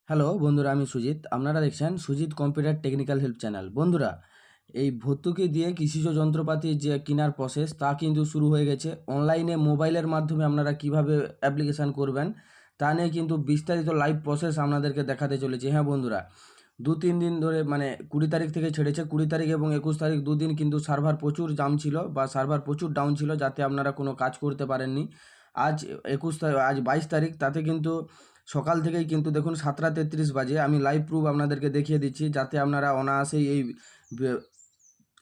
Hello বন্ধুরা, আমি সুজিত। আপনারা দেখছেন Sujit computer technical help channel. বন্ধুরা, এই ভর্তুকি দিয়ে কৃষিজ যন্ত্রপাতি যে কেনার প্রসেস তা কিন্তু শুরু হয়ে গেছে। অনলাইনে মোবাইলের মাধ্যমে আপনারা কিভাবে অ্যাপ্লিকেশান করবেন তা নিয়ে কিন্তু বিস্তারিত লাইভ প্রসেস আপনাদেরকে দেখাতে চলেছি। হ্যাঁ বন্ধুরা, 2-3 দিন ধরে মানে 20 তারিখ থেকে ছেড়েছে। 20 তারিখ এবং 21 তারিখ 2 দিন কিন্তু সার্ভার প্রচুর জাম ছিল বা সার্ভার প্রচুর ডাউন ছিল, যাতে আপনারা কোনো কাজ করতে পারেননি। আজ 22 তারিখ, তাতে কিন্তু সকাল থেকেই কিন্তু দেখুন 7:33 বাজে আমি লাইভ প্রুফ আপনাদেরকে দেখিয়ে দিচ্ছি, যাতে আপনারা অনায়াসেই এই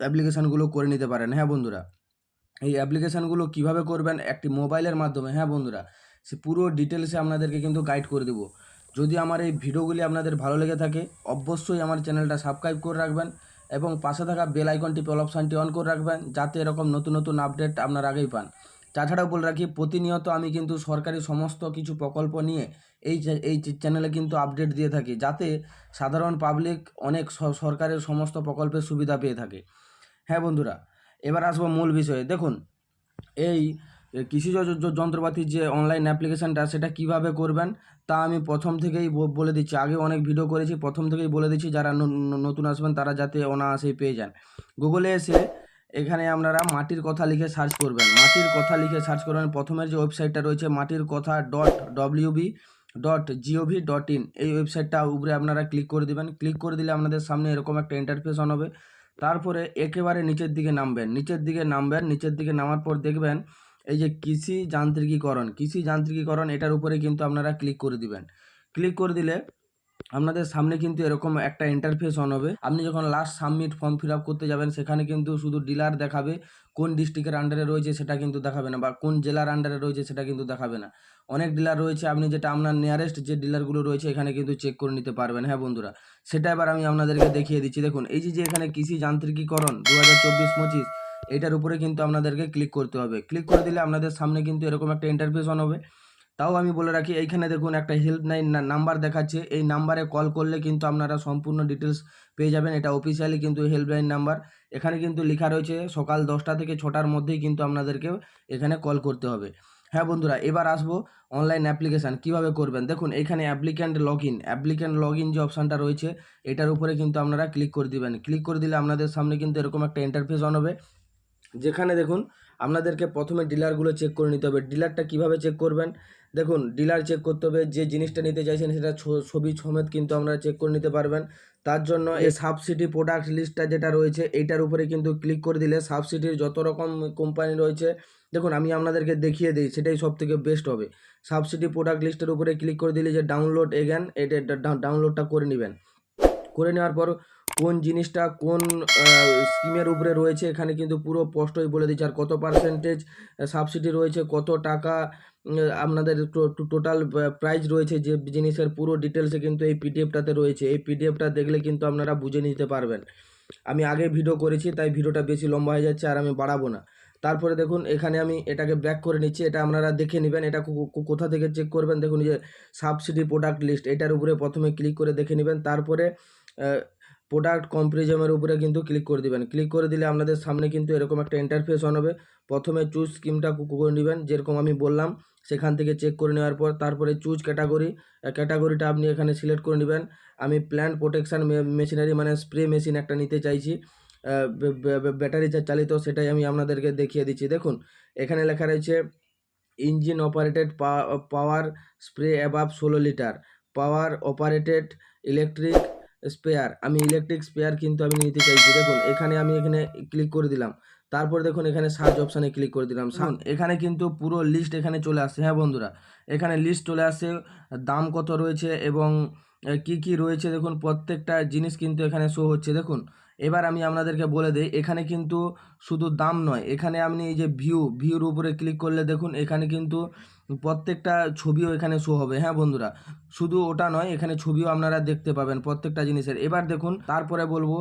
অ্যাপ্লিকেশানগুলো করে নিতে পারেন। হ্যাঁ বন্ধুরা, এই অ্যাপ্লিকেশানগুলো কিভাবে করবেন একটি মোবাইলের মাধ্যমে। হ্যাঁ বন্ধুরা, সে পুরো ডিটেলসে আপনাদেরকে কিন্তু গাইড করে দেবো। যদি আমার এই ভিডিওগুলি আপনাদের ভালো লেগে থাকে, অবশ্যই আমার চ্যানেলটা সাবস্ক্রাইব করে রাখবেন এবং পাশে থাকা বেল আইকনটি অল অপশানটি অন করে রাখবেন, যাতে এরকম নতুন নতুন আপডেট আপনারা আগেই পান। তাছাড়াও বলে রাখি, প্রতিনিয়ত আমি কিন্তু সরকারি সমস্ত কিছু প্রকল্প নিয়ে এই চ্যানেলে কিন্তু আপডেট দিয়ে থাকি, যাতে সাধারণ পাবলিক অনেক সরকারের সমস্ত প্রকল্পের সুবিধা পেয়ে থাকে। হ্যাঁ বন্ধুরা, এবার আসবো মূল বিষয়ে। দেখুন, এই কৃষিজ যন্ত্রপাতির যে অনলাইন অ্যাপ্লিকেশানটা, সেটা কিভাবে করবেন তা আমি প্রথম থেকেই বলে দিচ্ছি। আগে অনেক ভিডিও করেছি, প্রথম থেকেই বলে দিচ্ছি, যারা নতুন আসবেন তারা যাতে অনায়াসেই পেয়ে যান। গুগলে এসে এখানে আপনারা মাটির কথা লিখে সার্চ করবেন। মাটির কথা লিখে সার্চ করবেন। প্রথমের যে ওয়েবসাইটটা রয়েছে মাটির কথা .wb.gov.in, এই ওয়েবসাইটটা উপরে আপনারা ক্লিক করে দেবেন। ক্লিক করে দিলে আপনাদের সামনে এরকম একটা ইন্টারফেস অন হবে। তারপরে একেবারে নিচের দিকে নামবেন। নিচের দিকে নামার পর দেখবেন এই যে কৃষি যান্ত্রিকীকরণ, এটার উপরে কিন্তু আপনারা ক্লিক করে দিবেন। ক্লিক করে দিলে আপনাদের সামনে কিন্তু এরকম একটা ইন্টারফেস অন হবে। আপনি যখন last submit form fill up করতে যাবেন, সেখানে কিন্তু শুধু ডিলার দেখাবে, কোন ডিস্ট্রিক্টের আন্ডারে রয়েছে সেটা কিন্তু দেখাবে না, বা কোন জেলার আন্ডারে রয়েছে সেটা কিন্তু দেখাবে না। অনেক ডিলার রয়েছে, আপনি যেটা আপনার নিয়ারেস্ট যে ডিলারগুলো রয়েছে এখানে কিন্তু চেক করে নিতে পারবেন। হ্যাঁ বন্ধুরা, সেটা এবার আমি আপনাদেরকে দেখিয়ে দিচ্ছি। দেখুন, এই যে এখানে কৃষি যান্ত্রিকীকরণ 2024-25, এটার উপরে কিন্তু আপনাদেরকে ক্লিক করতে হবে। ক্লিক করে দিলে আপনাদের সামনে কিন্তু এরকম একটা ইন্টারফেস অন হবে। তাও আমি বলে রাখি, এইখানে দেখুন একটা হেল্পলাইন নাম্বার দেখাচ্ছে। এই নাম্বারে কল করলে কিন্তু আপনারা সম্পূর্ণ ডিটেলস পেয়ে যাবেন। এটা অফিসিয়ালি কিন্তু হেল্পলাইন নাম্বার। এখানে কিন্তু লেখা রয়েছে সকাল 10টা থেকে 6টার মধ্যেই কিন্তু আপনাদেরকে এখানে কল করতে হবে। হ্যাঁ বন্ধুরা, এবার আসবো অনলাইন অ্যাপ্লিকেশান কীভাবে করবেন। দেখুন, এখানে অ্যাপ্লিক্যান্ট লগ ইন যে অপশানটা রয়েছে, এটার উপরে কিন্তু আপনারা ক্লিক করে দিবেন। ক্লিক করে দিলে আপনাদের সামনে কিন্তু এরকম একটা ইন্টারফেস অন হবে, যেখানে দেখুন আপনাদেরকে প্রথমে ডিলারগুলো চেক করে নিতে হবে। ডিলারটা কিভাবে চেক করবেন, দেখুন ডিলার চেক করতে হবে, যে জিনিসটা নিতে চাইছেন সেটা ছবি সমেত কিন্তু আপনারা চেক করে নিতে পারবেন। তার জন্য এই সাবসিডি প্রোডাক্ট লিস্টটা যেটা রয়েছে, এইটার উপরে কিন্তু ক্লিক করে দিলে সাবসিডির যত রকম কোম্পানি রয়েছে, দেখুন আমি আপনাদেরকে দেখিয়ে দিই, সেটাই সব থেকে বেস্ট হবে। সাবসিডি প্রোডাক্ট লিস্টের উপরে ক্লিক করে দিলে যে ডাউনলোড এগেন, এটা ডাউনলোডটা করে নেবেন। করে নেওয়ার পর কোন জিনিসটা কোন স্কিমের উপরে রয়েছে এখানে কিন্তু পুরো স্পষ্টই বলে দিচ্ছে, আর কত পার্সেন্টেজ সাবসিডি রয়েছে, কত টাকা আপনাদের টোটাল প্রাইস রয়েছে যে জিনিসের, পুরো ডিটেলসে কিন্তু এই পিডিএফটাতে রয়েছে। এই পিডিএফটা দেখলে কিন্তু আপনারা বুঝে নিতে পারবেন। আমি আগে ভিডিও করেছি, তাই ভিডিওটা বেশি লম্বা হয়ে যাচ্ছে, আর আমি বাড়াবো না। তারপরে দেখুন এখানে আমি এটাকে ব্যাক করে নিচ্ছি, এটা আপনারা দেখে নেবেন। এটা কোথা থেকে চেক করবেন, দেখুন যে সাবসিডি প্রোডাক্ট লিস্ট, এটার উপরে প্রথমে ক্লিক করে দেখে নেবেন। তারপরে প্রোডাক্ট কম্পারিজনের উপরে কিন্তু ক্লিক করে দিবেন। ক্লিক করে দিলে আপনাদের সামনে কিন্তু এরকম একটা ইন্টারফেস অন হবে। প্রথমে চুজ স্কিমটা করে নেবেন, যেরকম আমি বললাম সেখান থেকে চেক করে নেওয়ার পর তারপরে চুজ ক্যাটাগরিটা আপনি এখানে সিলেক্ট করে নেবেন। আমি প্ল্যান্ট প্রোটেকশান মেশিনারি মানে স্প্রে মেশিন একটা নিতে চাইছি, ব্যাটারি চালিত, সেটাই আমি আপনাদেরকে দেখিয়ে দিচ্ছি। দেখুন এখানে লেখা রয়েছে ইঞ্জিন অপারেটেড পাওয়ার স্প্রে অ্যাবাভ 16 লিটার, পাওয়ার অপারেটেড ইলেকট্রিক স্পেয়ার। আমি ইলেকট্রিক স্পেয়ার কিন্তু আমি নিতে চাইছি। দেখুন এখানে ক্লিক করে দিলাম। তারপর দেখুন এখানে সার্চ অপশানে ক্লিক করে দিলাম। এখানে কিন্তু পুরো লিস্ট এখানে চলে আসছে। হ্যাঁ বন্ধুরা, এখানে লিস্ট চলে আসছে, দাম কত রয়েছে এবং কি রয়েছে, দেখুন প্রত্যেকটা জিনিস কিন্তু এখানে শো হচ্ছে। দেখুন এবার আমি আপনাদেরকে বলে দিই, এখানে কিন্তু শুধু দাম নয়, এখানে আপনি এই যে ভিউর উপরে ক্লিক করলে দেখুন এখানে কিন্তু প্রত্যেকটা ছবিও এখানে শো হবে। হ্যাঁ বন্ধুরা, শুধু ওটা নয়, এখানে ছবিও আপনারা দেখতে পাবেন প্রত্যেকটা জিনিসের। এবার দেখুন তারপরে বলবো,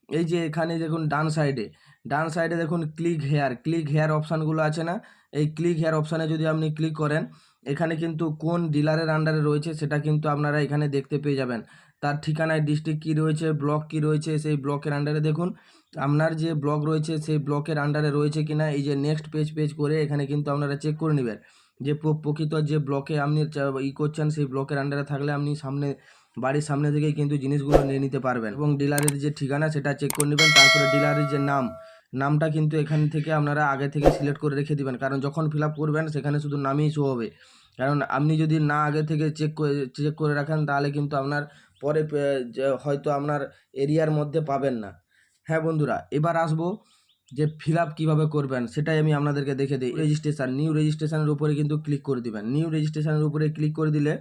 এই যে এখানে দেখুন ডান সাইডে দেখুন ক্লিক হেয়ার অপশানগুলো আছে না, এই ক্লিক হেয়ার অপশানে যদি আপনি ক্লিক করেন, এখানে কিন্তু কোন ডিলারের আন্ডারে রয়েছে সেটা কিন্তু আপনারা এখানে দেখতে পেয়ে যাবেন। তার ঠিকানায় ডিস্ট্রিক্ট কী রয়েছে, ব্লক কী রয়েছে, সেই ব্লকের আন্ডারে দেখুন আপনার যে ব্লক রয়েছে সেই ব্লকের আন্ডারে রয়েছে কিনা। এই যে নেক্সট পেজ করে এখানে কিন্তু আপনারা চেক করে নেবেন যে প্রকৃত যে ব্লকে আপনি করছেন সেই ব্লকের আন্ডারে থাকলে আপনি সামনে বাড়ির সামনে থেকেই কিন্তু জিনিসগুলো নিয়ে নিতে পারবেন। এবং ডিলারের যে ঠিকানা সেটা চেক করে নেবেন। তারপরে ডিলারের যে নামটা কিন্তু এখান থেকে আপনারা আগে থেকে সিলেক্ট করে রেখে দিবেন, কারণ যখন ফিল আপ করবেন সেখানে শুধু নামই শো হবে। কারণ আপনি যদি না আগে থেকে চেক করে রাখেন তাহলে কিন্তু আপনার পরে হয়তো আপনার এরিয়ার মধ্যে পাবেন না। হ্যাঁ বন্ধুরা, এবার আসবো যে ফিল আপ কীভাবে করবেন সেটাই আমি আপনাদেরকে দেখে দিই। নিউ রেজিস্ট্রেশনের উপরে কিন্তু ক্লিক করে দিবেন। নিউ রেজিস্ট্রেশনের উপরে ক্লিক করে দিলে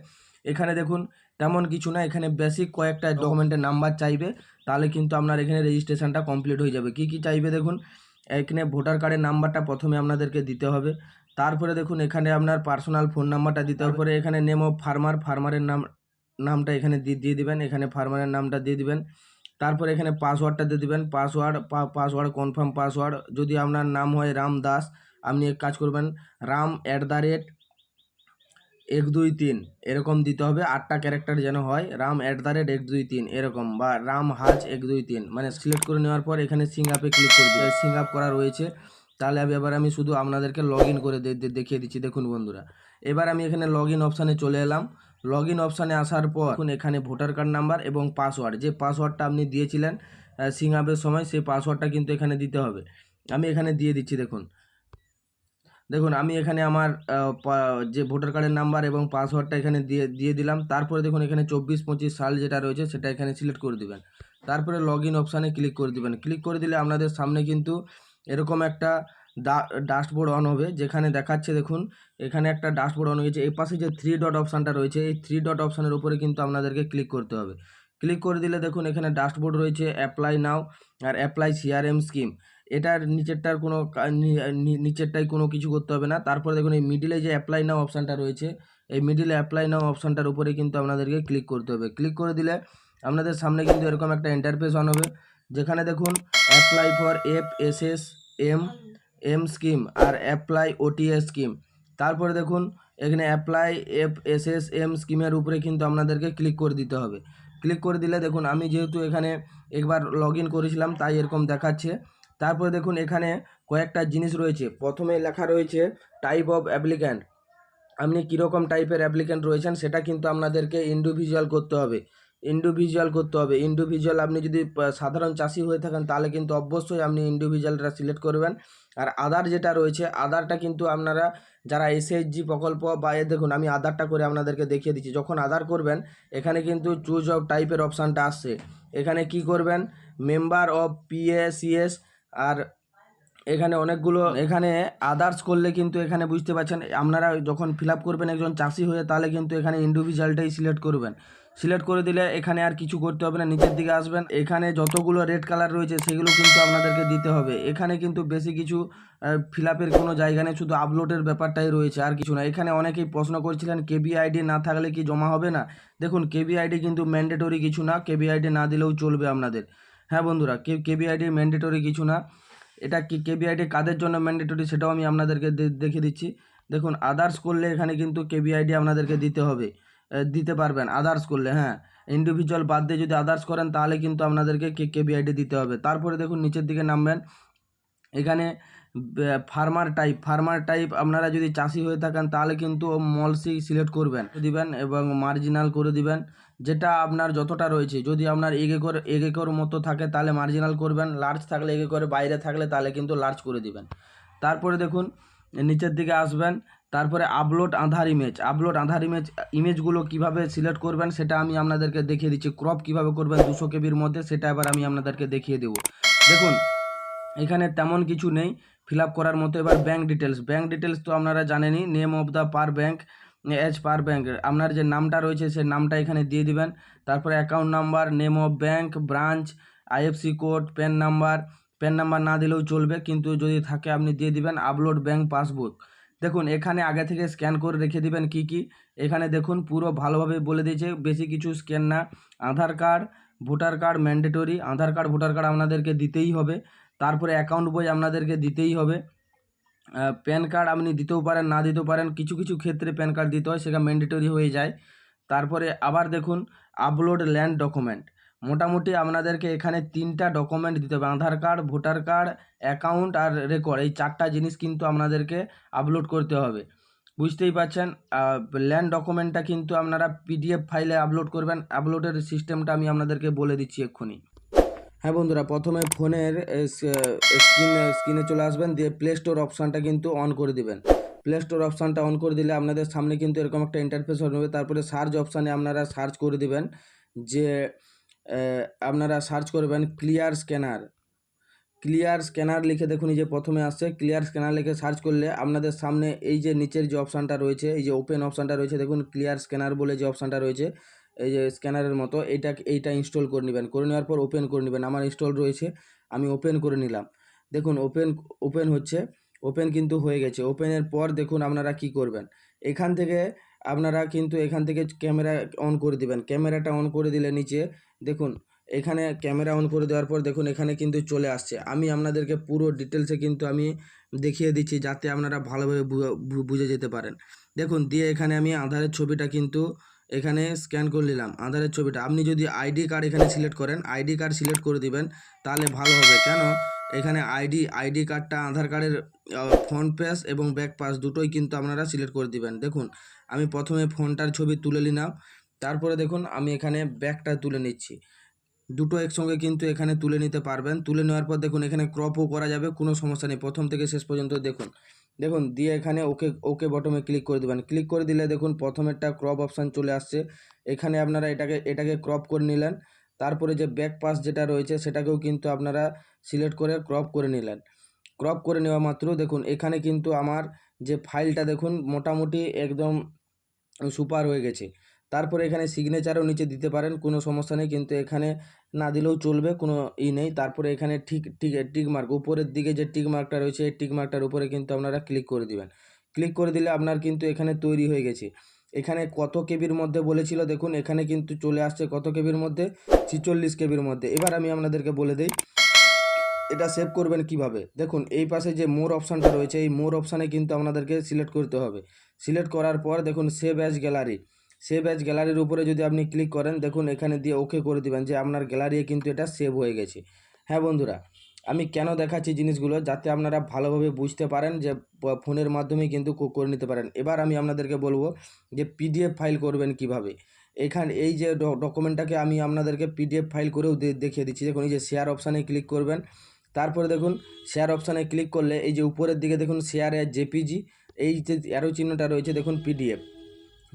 এখানে দেখুন তেমন কিছু না, এখানে বেসিক কয়েকটা ডকুমেন্টের নাম্বার চাইবে, তাহলে কিন্তু আপনার এখানে রেজিস্ট্রেশনটা কমপ্লিট হয়ে যাবে। কি কি চাইবে দেখুন, এখানে ভোটার কার্ডের নাম্বারটা প্রথমে আপনাদেরকে দিতে হবে। তারপরে দেখুন এখানে আপনার পার্সোনাল ফোন নাম্বারটা দিতে হবে। তারপরে এখানে নেম অফ ফার্মারের নামটা এখানে দিয়ে দিবেন। এখানে ফার্মারের নামটা দিয়ে দিবেন। তারপরে এখানে পাসওয়ার্ডটা দিয়ে দিবেন। Password confirm password. যদি আপনার নাম হয় রাম দাস, আপনি এক কাজ করবেন ram@123 এরকম দিতে হবে। 8টা ক্যারেক্টার যেন হয়, ram@123 এরকম, বা রাম হাজ 123। মানে সিলেক্ট করে নেওয়ার পর এখানে সিং আপে ক্লিক করে দিই। সিং আপ করা রয়েছে। তাহলে এবার আমি শুধু আপনাদেরকে লগ ইন করে দেখিয়ে দিচ্ছি। দেখুন বন্ধুরা, এবার আমি এখানে লগ ইন অপশানে চলে এলাম। লগ ইন অপশানে আসার পর দেখুন এখানে ভোটার কার্ড নাম্বার এবং পাসওয়ার্ড, যে পাসওয়ার্ডটা আপনি দিয়েছিলেন সিং আপের সময়, সেই পাসওয়ার্ডটা কিন্তু এখানে দিতে হবে। আমি এখানে দিয়ে দিচ্ছি। দেখুন আমি এখানে আমার যে ভোটার কার্ডের নাম্বার এবং পাসওয়ার্ডটা এখানে দিয়ে দিলাম। তারপরে দেখুন এখানে 24-25 সাল যেটা রয়েছে সেটা এখানে সিলেক্ট করে দিবেন। তারপরে লগ ইন অপশানে ক্লিক করে দিবেন। ক্লিক করে দিলে আপনাদের সামনে কিন্তু এরকম একটা ডাশবোর্ড অন হবে, যেখানে দেখাচ্ছে দেখুন এখানে একটা ডাশবোর্ড অন হয়েছে। এই পাশে যে 3 ডট অপশানটা রয়েছে, এই 3 ডট অপশানের উপরে কিন্তু আপনাদেরকে ক্লিক করতে হবে। ক্লিক করে দিলে দেখুন এখানে ডাশবোর্ড রয়েছে, অ্যাপ্লাই নাও আর অ্যাপ্লাই সিআরএম স্কিম। এটার নিচেরটাই কোনো কিছু করতে হবে না। তারপরে দেখুন এই মিডিলে যে অ্যাপ্লাই নাও অপশানটা রয়েছে, এই মিডিলে অ্যাপ্লাই নাও অপশানটার উপরে কিন্তু আপনাদেরকে ক্লিক করতে হবে। ক্লিক করে দিলে আপনাদের সামনে কিন্তু এরকম একটা ইন্টারফেস অন হবে, যেখানে দেখুন অ্যাপ্লাই ফর FSSM স্কিম আর অ্যাপ্লাই OTA স্কিম। তারপরে দেখুন এখানে অ্যাপ্লাই FSSM স্কিমের উপরে কিন্তু আপনাদেরকে ক্লিক করে দিতে হবে। ক্লিক করে দিলে দেখুন আমি যেহেতু এখানে একবার লগ ইন করেছিলাম তাই এরকম দেখাচ্ছে। তারপরে দেখুন এখানে কয়েকটা জিনিস রয়েছে। প্রথমে লেখা রয়েছে টাইপ অফ অ্যাপ্লিক্যান্ট। আপনি কীরকম টাইপের অ্যাপ্লিক্যান্ট রয়েছেন সেটা কিন্তু আপনাদেরকে ইন্ডিভিজুয়াল করতে হবে। ইন্ডিভিজুয়াল আপনি যদি সাধারণ চাষি হয়ে থাকেন তাহলে কিন্তু অবশ্যই আপনি ইন্ডিভিজুয়ালটা সিলেক্ট করবেন। আর আদার যেটা রয়েছে, আদারটা কিন্তু আপনারা যারা SHG প্রকল্প বা দেখুন আমি আদারটা করে আপনাদেরকে দেখিয়ে দিচ্ছি। যখন আদার করবেন এখানে কিন্তু চুজ অফ টাইপের অপশানটা আসছে। এখানে কি করবেন, মেম্বার অফ PACS, আর এখানে অনেকগুলো, এখানে আদার্স করলে কিন্তু এখানে বুঝতে পারছেন আপনারা যখন ফিল আপ করবেন একজন চাষি হয়ে, তাহলে কিন্তু এখানে ইন্ডিভিজুয়ালটাই সিলেক্ট করবেন। সিলেক্ট করে দিলে এখানে আর কিছু করতে হবে না, নিচের দিকে আসবেন। এখানে যতগুলো রেড কালার রয়েছে সেগুলো কিন্তু আপনাদেরকে দিতে হবে। এখানে কিন্তু বেশি কিছু ফিল আপের কোনো জায়গা নেই, শুধু আপলোডের ব্যাপারটাই রয়েছে, আর কিছু না। এখানে অনেকেই প্রশ্ন করছিলেন KBID না থাকলে কি জমা হবে না। দেখুন KBID কিন্তু ম্যান্ডেটরি কিছু না, KBID না দিলেও চলবে আপনাদের। হ্যাঁ বন্ধুরা, KBID ম্যান্ডেটরি কিছু না। এটা KBID কাদের জন্য ম্যান্ডেটরি সেটাও আমি আপনাদেরকে দেখিয়ে দিচ্ছি। দেখুন আদার্স করলে এখানে কিন্তু KBID আপনাদেরকে দিতে পারবেন আদার্স করলে। হ্যাঁ, ইন্ডিভিজুয়াল বাদ দিয়ে যদি আদার্স করেন তাহলে কিন্তু আপনাদেরকে KBID দিতে হবে। তারপরে দেখুন নিচের দিকে নামবেন, এখানে ফার্মার টাইপ আপনারা যদি চাষি হয়ে থাকেন তাহলে কিন্তু মলসি সিলেক্ট করবেন দিবেন এবং মার্জিনাল করে দিবেন, যেটা আপনার যতটা রয়েছে। যদি আপনার এক একর মতো থাকে তাহলে মার্জিনাল করবেন, লার্জ থাকলে এক একরের বাইরে থাকলে তাহলে কিন্তু লার্জ করে দিবেন। তারপরে দেখুন নিচের দিকে আসবেন, তারপরে আপলোড আধার ইমেজগুলো কিভাবে সিলেক্ট করবেন সেটা আমি আপনাদেরকে দেখিয়ে দিচ্ছি। ক্রপ কিভাবে করবেন 200 কেবির মধ্যে সেটা এবার আমি আপনাদেরকে দেখিয়ে দেবো। দেখুন এখানে তেমন কিছু নেই ফিল আপ করার মতো। এবার ব্যাঙ্ক ডিটেলস তো আপনারা জানেনই, name of the per bank আপনার যে নামটা রয়েছে সেই নামটা এখানে দিয়ে দিবেন। তারপরে account number, name of bank, branch, IFSC code, pan number না দিলেও চলবে, কিন্তু যদি থাকে আপনি দিয়ে দিবেন। Upload bank passbook. দেখুন এখানে আগে থেকে স্ক্যান করে রেখে দিবেন কি এখানে দেখুন পুরো ভালোভাবে বলে দিয়েছে, বেশি কিছু স্ক্যান না। আধার কার্ড, ভোটার কার্ড ম্যান্ডেটরি, আধার কার্ড ভোটার কার্ড আপনাদেরকে দিতেই হবে। তারপরে অ্যাকাউন্ট বই আপনাদেরকে দিতেই হবে। প্যান কার্ড আপনি দিতেও পারেন না দিতেও পারেন, কিছু ক্ষেত্রে প্যান কার্ড দিতে হয়, সেটা ম্যান্ডেটরি হয়ে যায়। তারপরে আবার দেখুন আপলোড ল্যান্ড ডকুমেন্ট। মোটামুটি আপনাদেরকে এখানে 3টা ডকুমেন্ট দিতে হবে, আধার কার্ড, ভোটার কার্ড, অ্যাকাউন্ট আর রেকর্ড। এই 4টা জিনিস কিন্তু আপনাদেরকে আপলোড করতে হবে। বুঝতেই পারছেন। ল্যান্ড ডকুমেন্টটা কিন্তু আপনারা পিডিএফ ফাইলে আপলোড করবেন। আপলোডের সিস্টেমটা আমি আপনাদেরকে বলে দিচ্ছি এক্ষুনি। হ্যাঁ বন্ধুরা, প্রথমে ফোনের স্ক্রিনে চলে আসবেন, দিয়ে প্লে স্টোর অপশানটা কিন্তু অন করে দিবেন। প্লে স্টোর অপশানটা অন করে দিলে আপনাদের সামনে কিন্তু এরকম একটা ইন্টারফেস হবে। তারপরে সার্চ অপশানে আপনারা সার্চ করে দিবেন যে আপনারা সার্চ করবেন ক্লিয়ার স্ক্যানার লিখে দেখুন, এই যে প্রথমে আসছে ক্লিয়ার স্ক্যানার লিখে সার্চ করলে আপনাদের সামনে এই যে নিচের যে অপশানটা রয়েছে, এই যে ওপেন অপশানটা রয়েছে, দেখুন ক্লিয়ার স্ক্যানার বলে যে অপশানটা রয়েছে, এই যে স্ক্যানারের মতো এইটা ইনস্টল করে নেবেন। করে নেওয়ার পর ওপেন করে নেবেন। আমার ইনস্টল রয়েছে, আমি ওপেন করে নিলাম। দেখুন ওপেন হচ্ছে, ওপেন কিন্তু হয়ে গেছে। ওপেনের পর দেখুন আপনারা কি করবেন, এখান থেকে আপনারা কিন্তু এখান থেকে ক্যামেরা অন করে দিবেন। ক্যামেরাটা অন করে দিলে নিচে দেখুন, এখানে ক্যামেরা অন করে দেওয়ার পর দেখুন এখানে কিন্তু চলে আসছে। আমি আপনাদেরকে পুরো ডিটেলসে কিন্তু আমি দেখিয়ে দিচ্ছি যাতে আপনারা ভালোভাবে বুঝে যেতে পারেন। দেখুন, দিয়ে এখানে আমি আধারের ছবিটা কিন্তু এখানে স্ক্যান করে নিলাম। আধারের ছবিটা আপনি যদি আইডি কার্ড এখানে সিলেক্ট করেন, আইডি কার্ড সিলেক্ট করে দিবেন, তাহলে ভালো হবে। কেন, এখানে আইডি কার্ডটা আধার কার্ডের ফ্রন্ট পেজ এবং ব্যাক পাশ দুটোই কিন্তু আপনারা সিলেক্ট করে দিবেন। দেখুন, আমি প্রথমে ফোনটার ছবি তুলে নিলাম, তারপরে দেখুন আমি এখানে ব্যাকটা তুলে নিচ্ছি। দুটো একসঙ্গে কিন্তু এখানে তুলে নিতে পারবেন। তুলে নেওয়ার পর দেখুন এখানে ক্রপও করা যাবে, কোনো সমস্যা নেই। প্রথম থেকে শেষ পর্যন্ত দেখুন দিয়ে এখানে ওকে বটমে ক্লিক করে দেবেন। ক্লিক করে দিলে দেখুন প্রথমেরটা ক্রপ অপশান চলে আসছে। এখানে আপনারা এটাকে ক্রপ করে নিলেন। তারপরে যে ব্যাক পাস যেটা রয়েছে সেটাকেও কিন্তু আপনারা সিলেক্ট করে ক্রপ করে নিলেন। ক্রপ করে নেওয়া মাত্র দেখুন এখানে কিন্তু আমার যে ফাইলটা দেখুন মোটামুটি একদম সুপার হয়ে গেছে। তারপরে এখানে সিগনেচারও নিচে দিতে পারেন, কোনো সমস্যা নেই, কিন্তু এখানে না দিলেও চলবে, কোনো নেই। তারপরে এখানে টিক মার্ক উপরের দিকে যে টিক মার্কটা রয়েছে, এই টিক মার্কটার উপরে কিন্তু আপনারা ক্লিক করে দিবেন। ক্লিক করে দিলে আপনার কিন্তু এখানে তৈরি হয়ে গেছে। এখানে কত কেবির মধ্যে বলেছিল দেখুন, এখানে কিন্তু চলে আসছে কত কেবির মধ্যে, 46 কেবির মধ্যে। এবার আমি আপনাদেরকে বলে দিই এটা সেভ করবেন কিভাবে। দেখুন এই পাশে যে মোর অপশানটা রয়েছে, এই মোর অপশানে কিন্তু আপনাদেরকে সিলেক্ট করতে হবে। সিলেক্ট করার পর দেখুন সেভ অ্যাজ গ্যালারির উপরে যদি আপনি ক্লিক করেন, দেখুন এখানে দিয়ে ওকে করে দিবেন যে আপনার গ্যালারি কিন্তু এটা সেভ হয়ে গেছে। হ্যাঁ বন্ধুরা, আমি কেন দেখাচ্ছি জিনিসগুলো, যাতে আপনারা ভালোভাবে বুঝতে পারেন যে ফোনের মাধ্যমেই কিন্তু করে নিতে পারেন। এবার আমি আপনাদেরকে বলবো যে পিডিএফ ফাইল করবেন কিভাবে। এখানে এই যে ডকুমেন্টটাকে আমি আপনাদেরকে পিডিএফ ফাইল করেও দেখিয়ে দিচ্ছি। দেখুন এই যে শেয়ার অপশানে ক্লিক করবেন। তারপরে দেখুন শেয়ার অপশানে ক্লিক করলে এই যে উপরের দিকে দেখুন শেয়ার এ জেপিজি, এই যে অ্যারো চিহ্নটা রয়েছে দেখুন পিডিএফ,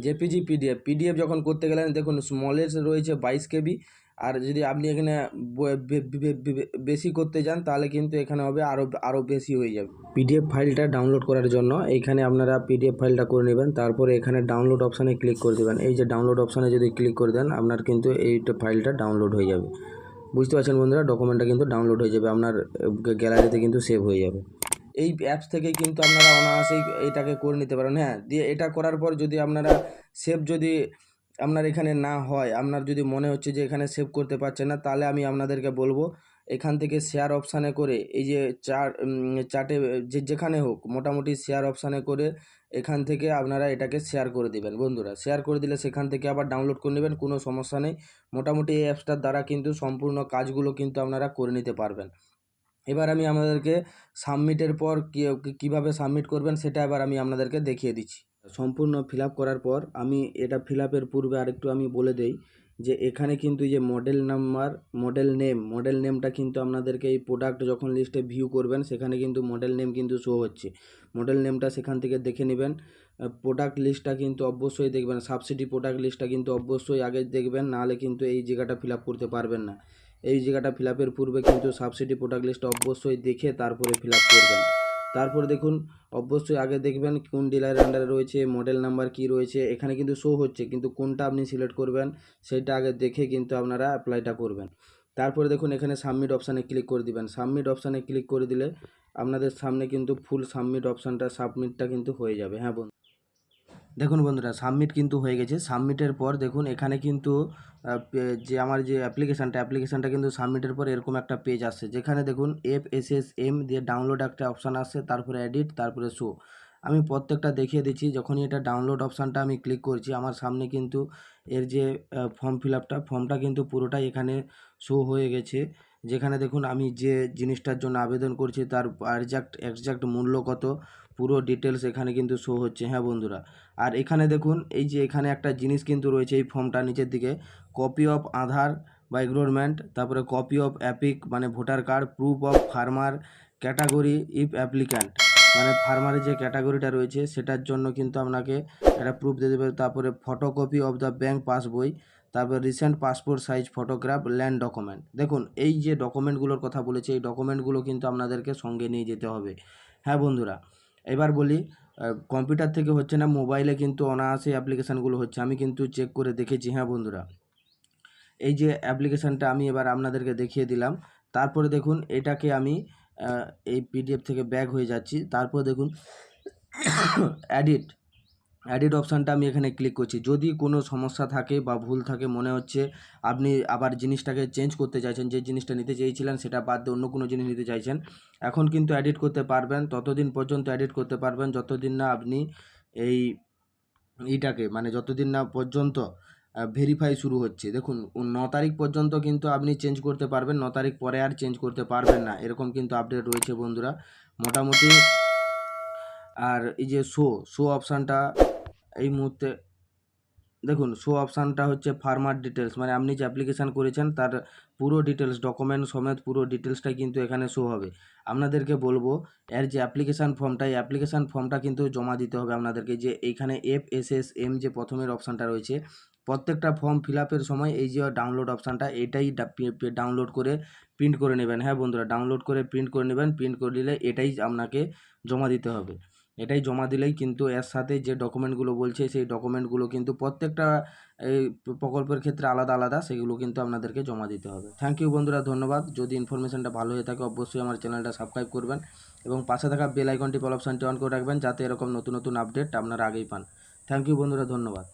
জেপিজি পিডিএফ যখন করতে গেলেন দেখুন স্মলের রয়েছে 22 কেবি। আর যদি আপনি এখানে বেশি করতে যান তাহলে কিন্তু এখানে হবে আরও বেশি হয়ে যাবে। পিডিএফ ফাইলটা ডাউনলোড করার জন্য এইখানে আপনারা পিডিএফ ফাইলটা করে নেবেন। তারপরে এখানে ডাউনলোড অপশানে ক্লিক করে দেবেন। এই যে ডাউনলোড অপশানে যদি ক্লিক করে দেন আপনার কিন্তু এইটা ফাইলটা ডাউনলোড হয়ে যাবে। বুঝতে পারছেন বন্ধুরা, ডকুমেন্টটা কিন্তু ডাউনলোড হয়ে যাবে, আপনার গ্যালারিতে কিন্তু সেভ হয়ে যাবে। এই অ্যাপস থেকেই কিন্তু আপনারা অনায়াসেই এইটাকে করে নিতে পারেন। হ্যাঁ, দিয়ে এটা করার পর যদি আপনারা সেভ যদি আপনার এখানে না হয়, আপনার যদি মনে হচ্ছে যে এখানে সেভ করতে পারছেন না, তাহলে আমি আপনাদেরকে বলবো এখান থেকে শেয়ার অপশানে করে এই যে চার্টে যেখানে হোক মোটামুটি শেয়ার অপশানে করে এখান থেকে আপনারা এটাকে শেয়ার করে দিবেন। বন্ধুরা শেয়ার করে দিলে সেখান থেকে আবার ডাউনলোড করে নেবেন, কোনো সমস্যা নেই। মোটামুটি এই অ্যাপসটার দ্বারা কিন্তু সম্পূর্ণ কাজগুলো কিন্তু আপনারা করে নিতে পারবেন। এবার আমি আপনাদেরকে সাবমিটের পর কীভাবে সাবমিট করবেন সেটা এবার আমি আপনাদেরকে দেখিয়ে দিচ্ছি। সম্পূর্ণ ফিল আপ করার পর আমি এটা ফিল আপের পূর্বে আরেকটু আমি বলে দেই যে এখানে কিন্তু যে মডেল নাম্বার মডেল নেমটা কিন্তু আপনাদেরকে এই প্রোডাক্ট যখন লিস্টে ভিউ করবেন সেখানে কিন্তু মডেল নেম কিন্তু শো হচ্ছে। মডেল নেমটা সেখান থেকে দেখে নেবেন। প্রোডাক্ট লিস্টটা কিন্তু অবশ্যই দেখবেন, সাবসিডি প্রোডাক্ট লিস্টটা কিন্তু অবশ্যই আগে দেখবেন, নাহলে কিন্তু এই জায়গাটা ফিল আপ করতে পারবেন না। এই জায়গাটা ফিল আপের পূর্বে কিন্তু সাবসিডি প্রোডাক্ট লিস্টটা অবশ্যই দেখে তারপরে ফিল আপ করবেন। তারপরে দেখুন অবশ্যই আগে দেখবেন কোন ডিলারের আন্ডারে রয়েছে, মডেল নাম্বার কি রয়েছে, এখানে কিন্তু শো হচ্ছে, কিন্তু কোনটা আপনি সিলেক্ট করবেন সেটা আগে দেখে কিন্তু আপনারা অ্যাপ্লাইটা করবেন। তারপরে দেখুন এখানে সাবমিট অপশানে ক্লিক করে দিবেন। সাবমিট অপশানে ক্লিক করে দিলে আপনাদের সামনে কিন্তু ফুল সাবমিটটা কিন্তু হয়ে যাবে। হ্যাঁ বন্ধু, দেখুন বন্ধুরা সাবমিট কিন্তু হয়ে গেছে। সাবমিটের পর দেখুন এখানে কিন্তু যে আমার যে অ্যাপ্লিকেশানটা কিন্তু সাবমিটের পর এরকম একটা পেজ আসছে, যেখানে দেখুন FSSM দিয়ে ডাউনলোড একটা অপশান আসছে, তারপরে এডিট, তারপরে শো। আমি প্রত্যেকটা দেখিয়ে দিচ্ছি। যখনই এটা ডাউনলোড অপশানটা আমি ক্লিক করছি আমার সামনে কিন্তু এর যে ফর্মটা কিন্তু পুরোটাই এখানে শো হয়ে গেছে। যেখানে দেখুন আমি যে জিনিসটার জন্য আবেদন করছি তার এক্সাক্ট মূল্য কত, পুরো ডিটেলস এখানে কিন্তু শো হচ্ছে। হ্যাঁ বন্ধুরা, আর এখানে দেখুন এই যে এখানে একটা জিনিস কিন্তু রয়েছে এই ফর্মটা নিচের দিকে, কপি অফ আধার বা এনরোলমেন্ট, তারপরে কপি অফ অ্যাপিক মানে voter card, proof of farmer category if applicant মানে ফার্মারের যে ক্যাটাগরিটা রয়েছে সেটার জন্য কিন্তু আপনাকে একটা প্রুফ দিয়ে দেবে, তারপরে ফটোকপি অফ দ্য ব্যাঙ্ক পাসবই, তারপর recent passport size photograph, land document. দেখুন এই যে ডকুমেন্টগুলোর কথা বলেছি এই ডকুমেন্টগুলো কিন্তু আপনাদেরকে সঙ্গে নিয়ে যেতে হবে। হ্যাঁ বন্ধুরা, এবার বলি কম্পিউটার থেকে হচ্ছে না, মোবাইলে কিন্তু অনায়াসে অ্যাপ্লিকেশানগুলো হচ্ছে, আমি কিন্তু চেক করে দেখেছি। হ্যাঁ বন্ধুরা, এই যে অ্যাপ্লিকেশানটা আমি এবার আপনাদেরকে দেখিয়ে দিলাম। তারপরে দেখুন এটাকে আমি এই পিডিএফ থেকে ব্যাক হয়ে যাচ্ছি। তারপর দেখুন এডিট অপশানটা আমি এখানে ক্লিক করছি। যদি কোনো সমস্যা থাকে বা ভুল থাকে, মনে হচ্ছে আপনি আবার জিনিসটাকে চেঞ্জ করতে চাইছেন, যে জিনিসটা নিতে চেয়েছিলেন সেটা বাদ দিয়ে অন্য কোনো জিনিস নিতে চাইছেন, এখন কিন্তু এডিট করতে পারবেন। ততদিন পর্যন্ত এডিট করতে পারবেন যতদিন না আপনি এইটাকে মানে যতদিন না পর্যন্ত ভেরিফাই শুরু হচ্ছে। দেখুন 9 তারিখ পর্যন্ত কিন্তু আপনি চেঞ্জ করতে পারবেন, 9 তারিখ পরে আর চেঞ্জ করতে পারবেন না, এরকম কিন্তু আপডেট রয়েছে বন্ধুরা মোটামুটি। আর এই যে শো অপশানটা এই মুহূর্তে দেখুন, শো অপশানটা হচ্ছে ফার্মার ডিটেলস, মানে আপনি যে অ্যাপ্লিকেশান করেছেন তার পুরো ডিটেলস ডকুমেন্ট সমেত পুরো ডিটেলসটাই কিন্তু এখানে শো হবে। আপনাদেরকে বলবো এর যে অ্যাপ্লিকেশান ফর্মটা, এই অ্যাপ্লিকেশান ফর্মটা কিন্তু জমা দিতে হবে আপনাদেরকে। যে এইখানে FSSM যে প্রথমের অপশানটা রয়েছে, প্রত্যেকটা ফর্ম ফিল আপের সময় এই যে ডাউনলোড অপশানটা এটাই ডাউনলোড করে প্রিন্ট করে নেবেন। হ্যাঁ বন্ধুরা, ডাউনলোড করে প্রিন্ট করে নেবেন, প্রিন্ট করে নিলে এটাই আপনাকে জমা দিতে হবে। এটাই জমা দিলেই কিন্তু এর সাথে যে ডকুমেন্টগুলো বলছে সেই ডকুমেন্টগুলো কিন্তু প্রত্যেকটা এই প্রকল্পের ক্ষেত্রে আলাদা আলাদা, সেগুলো কিন্তু আপনাদেরকে জমা দিতে হবে। থ্যাংক ইউ বন্ধুরা, ধন্যবাদ। যদি ইনফরমেশনটা ভালো হয়ে থাকে অবশ্যই আমার চ্যানেলটা সাবস্ক্রাইব করবেন এবং পাশে থাকা বেল আইকনটি অল অপশানটি অন করে রাখবেন, যাতে এরকম নতুন নতুন আপডেট আপনারা আগেই পান। থ্যাংক ইউ বন্ধুরা, ধন্যবাদ।